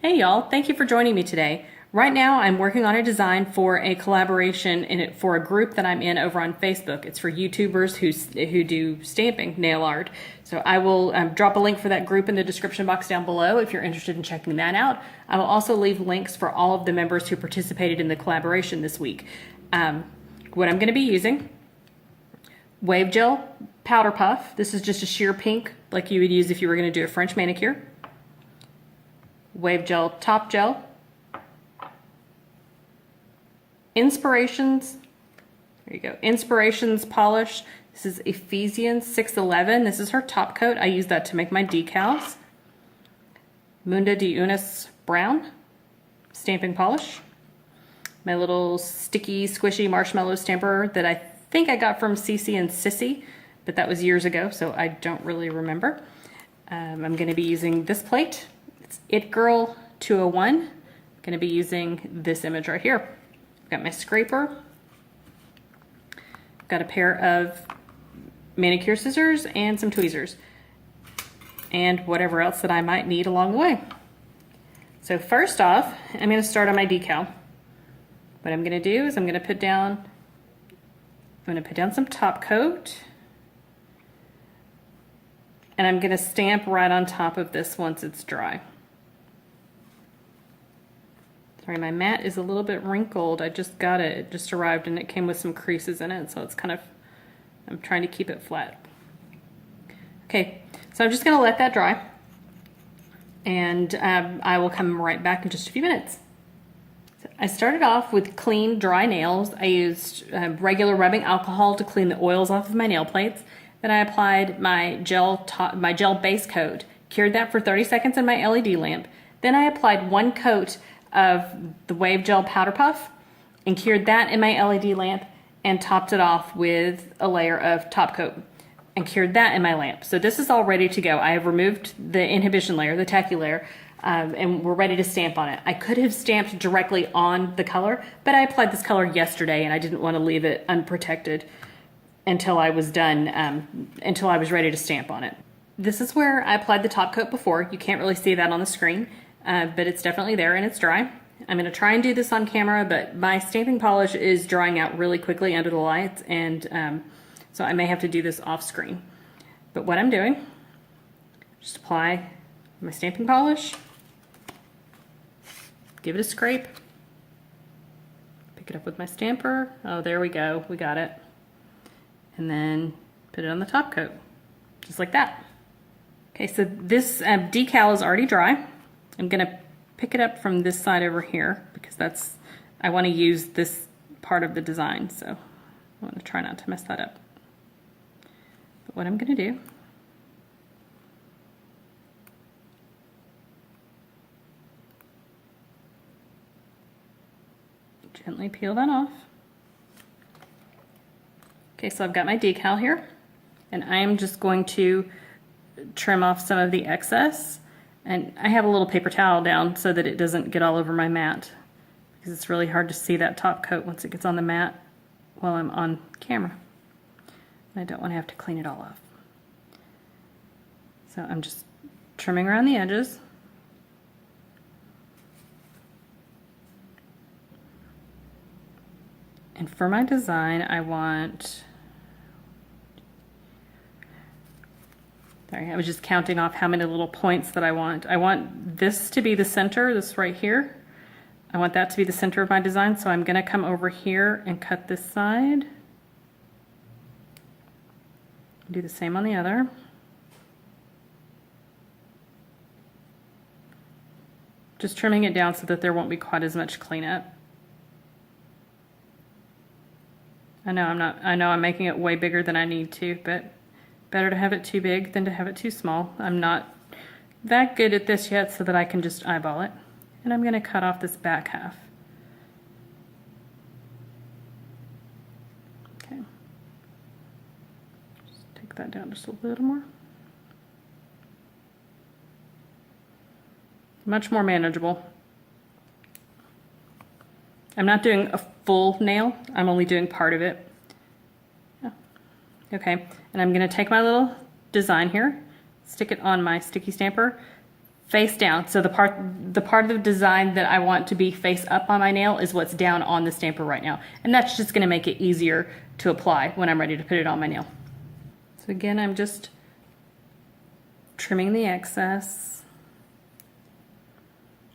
Hey y'all, thank you for joining me today. Right now I'm working on a design for a collaboration for a group that I'm in over on Facebook. It's for YouTubers who do stamping, nail art. So I will drop a link for that group in the description box down below if you're interested in checking that out. I will also leave links for all of the members who participated in the collaboration this week. What I'm going to be using, Wavegel Powder Puff. This is just a sheer pink like you would use if you were going to do a French manicure. Wavegel Top Gel, Inspurrations, there you go, Inspurrations Polish. This is Ephesians 611. This is her top coat. I use that to make my decals. Mundo de Unis Brown Stamping Polish. My little sticky, squishy marshmallow stamper that I think I got from Cece and Sissy, but that was years ago, so I don't really remember. I'm going to be using this plate. It's It Girl 201. I'm going to be using this image right here. I've got my scraper. I've got a pair of manicure scissors and some tweezers and whatever else that I might need along the way. So first off, I'm going to start on my decal. What I'm going to do is I'm going to put down some top coat, and I'm going to stamp right on top of this once it's dry. Sorry, my mat is a little bit wrinkled. I just got it. It just arrived and it came with some creases in it, so it's kind of, I'm trying to keep it flat. Okay, so I'm just going to let that dry, and I will come right back in just a few minutes. So I started off with clean, dry nails. I used regular rubbing alcohol to clean the oils off of my nail plates. Then I applied my gel base coat, cured that for 30 seconds in my LED lamp. Then I applied one coat of the Wavegel Powder Puff and cured that in my LED lamp and topped it off with a layer of top coat and cured that in my lamp. So this is all ready to go. I have removed the inhibition layer, the tacky layer, and we're ready to stamp on it. I could have stamped directly on the color, but I applied this color yesterday and I didn't want to leave it unprotected until I was done, until I was ready to stamp on it. This is where I applied the top coat before. You can't really see that on the screen, but it's definitely there and it's dry. I'm going to try and do this on camera, but my stamping polish is drying out really quickly under the lights, and so I may have to do this off screen. But what I'm doing, just apply my stamping polish, give it a scrape, pick it up with my stamper. Oh, there we go, we got it. And then put it on the top coat, just like that. Okay, so this decal is already dry. I'm gonna pick it up from this side over here because I wanna use this part of the design, so I wanna try not to mess that up. But what I'm gonna do, gently peel that off. Okay, so I've got my decal here, and I am just going to trim off some of the excess. And I have a little paper towel down so that it doesn't get all over my mat, because it's really hard to see that top coat once it gets on the mat while I'm on camera. And I don't want to have to clean it all off. So I'm just trimming around the edges. And for my design, I want, sorry, I was just counting off how many little points that I want. I want this to be the center, this right here. I want that to be the center of my design, so I'm gonna come over here and cut this side. Do the same on the other. Just trimming it down so that there won't be quite as much cleanup. I know I'm making it way bigger than I need to, but better to have it too big than to have it too small. I'm not that good at this yet, so that I can just eyeball it. And I'm going to cut off this back half. Okay. Just take that down just a little more. Much more manageable. I'm not doing a full nail, I'm only doing part of it. Okay, and I'm gonna take my little design here, stick it on my sticky stamper, face down. So the part of the design that I want to be face up on my nail is what's down on the stamper right now. And that's just gonna make it easier to apply when I'm ready to put it on my nail. So again, I'm just trimming the excess,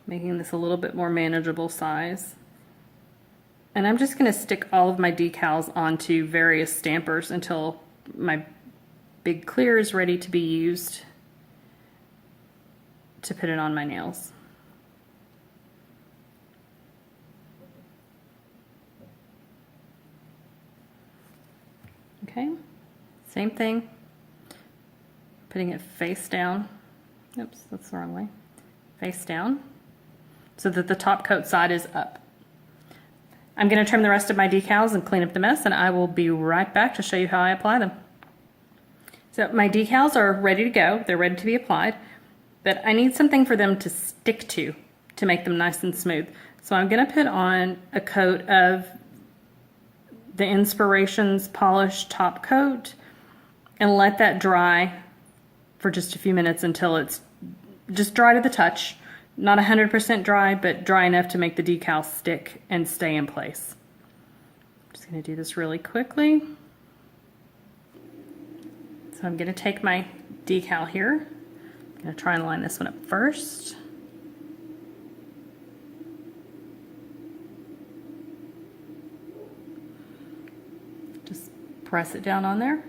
making this a little bit more manageable size. And I'm just gonna stick all of my decals onto various stampers until my big clear is ready to be used to put it on my nails. Okay, same thing, putting it face down. Oops, that's the wrong way. Face down, so that the top coat side is up. I'm going to trim the rest of my decals and clean up the mess, and I will be right back to show you how I apply them. So my decals are ready to go. They're ready to be applied, but I need something for them to stick to make them nice and smooth. So I'm going to put on a coat of the Inspurrrations polished top coat and let that dry for just a few minutes until it's just dry to the touch. Not 100% dry, but dry enough to make the decal stick and stay in place. I'm just going to do this really quickly. So I'm going to take my decal here. I'm going to try and line this one up first. Just press it down on there.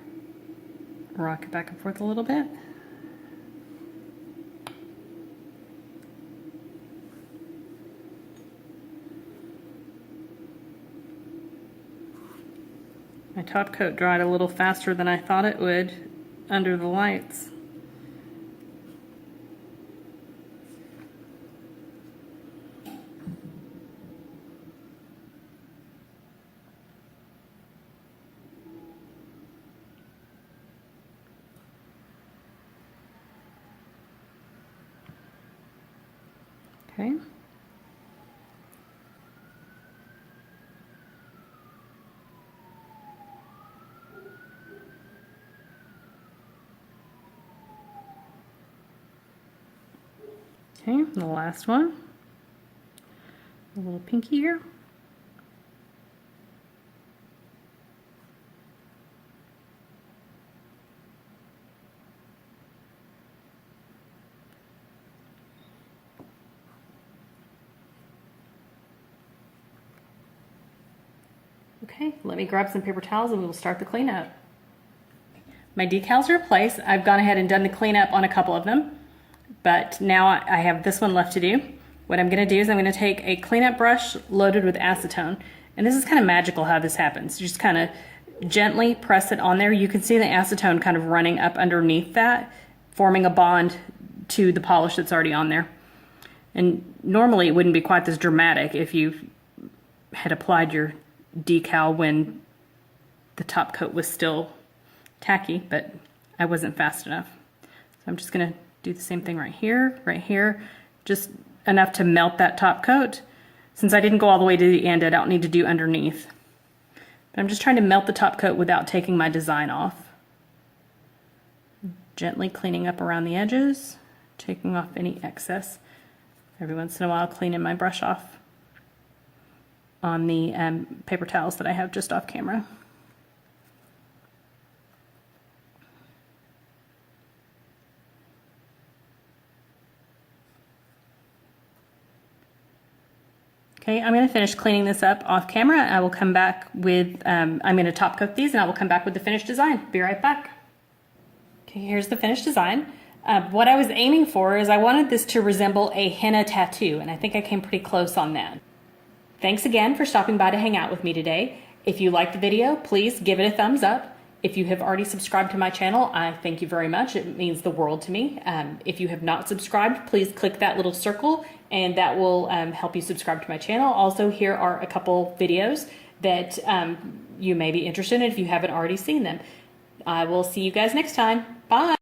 Rock it back and forth a little bit. My top coat dried a little faster than I thought it would under the lights. Okay. Okay, and the last one, a little pinky here. Okay, let me grab some paper towels and we will start the cleanup. My decals are in place. I've gone ahead and done the cleanup on a couple of them. But now I have this one left to do. What I'm going to do is I'm going to take a cleanup brush loaded with acetone. And this is kind of magical how this happens. You just kind of gently press it on there. You can see the acetone kind of running up underneath that, forming a bond to the polish that's already on there. And normally it wouldn't be quite this dramatic if you had applied your decal when the top coat was still tacky, but I wasn't fast enough. So I'm just going to do the same thing right here, just enough to melt that top coat. Since I didn't go all the way to the end, I don't need to do underneath. But I'm just trying to melt the top coat without taking my design off. Gently cleaning up around the edges, taking off any excess. Every once in a while, cleaning my brush off on the paper towels that I have just off camera. Okay, I'm going to finish cleaning this up off camera. I will come back with, I'm going to top coat these and I will come back with the finished design. Be right back. Okay, here's the finished design. What I was aiming for is I wanted this to resemble a henna tattoo, and I think I came pretty close on that. Thanks again for stopping by to hang out with me today. If you liked the video, please give it a thumbs up. If you have already subscribed to my channel, I thank you very much. It means the world to me. If you have not subscribed, please click that little circle and that will help you subscribe to my channel. Also, here are a couple videos that you may be interested in if you haven't already seen them. I will see you guys next time. Bye.